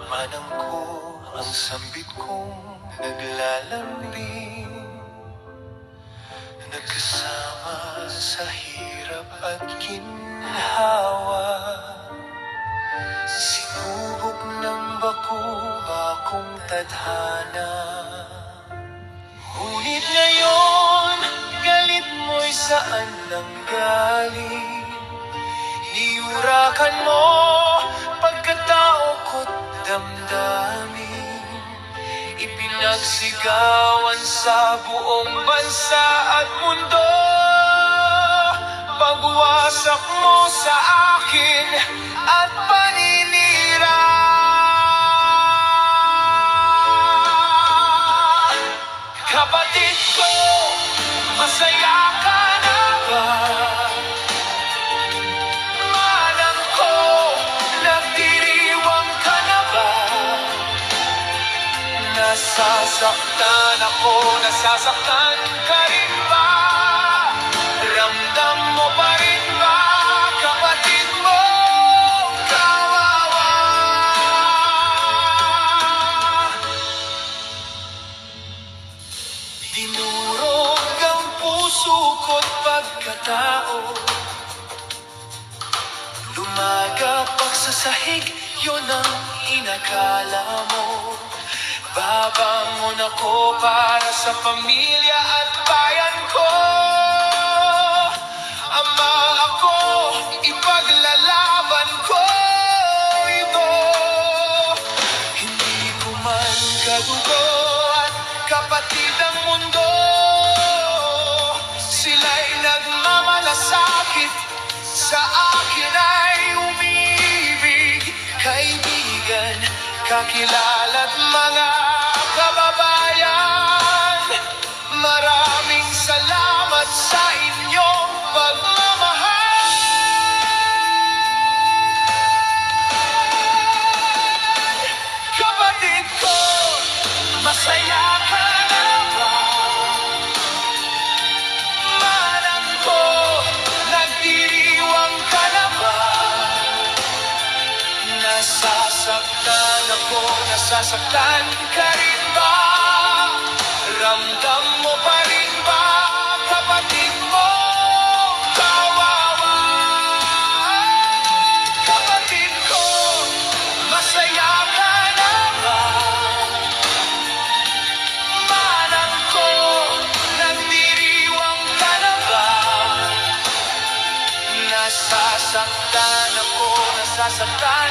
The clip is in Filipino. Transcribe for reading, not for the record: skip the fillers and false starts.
Manang ko ang sambit kong naglalambing, nagkasama sa hirap at ginhawa. Sinubok ng baku-bakong tadhana. Ngunit ngayon, galit mo'y saan nanggaling? Niurakan mo pagkatao ko't damdamin. Ipinagsigawan sa buong bansa at mundo. Pagwasak mo sa akin at paninira. Kapatid ko, masaya ka na ba? Manang ko, nagdiriwang ka na ba? Nasasaktan ako, nasasaktan ka rin ba? Ramdam mo pa rin ba, kapatid mo, kawawa? Dinurog ang puso ko't pagkatao. Lumagapak sa sahig, yun ang inakala mo. Babangon ako para sa pamilya at bayan ko. Ama ako, ipaglalaban ko ito. Hindi ko man kadugo at kapatid ang mundo. Sila'y nagmamalasakit, sa akin ay umibig. Kaibigan, kakilala at mga kababayan, maraming salamat sa inyong pagmamahal. Kapatid ko, masaya ka na ba? Manang ko, nagdiriwang ka na ba? Nasasaktan ako, nasasaktan ka rin ba? Ramdam mo pa rin ba, kapatid mo, kawawa? Kapatid ko, masaya ka na ba? Manang ko, nagdiriwang ka na ba? Nasasaktan ako, nasasaktan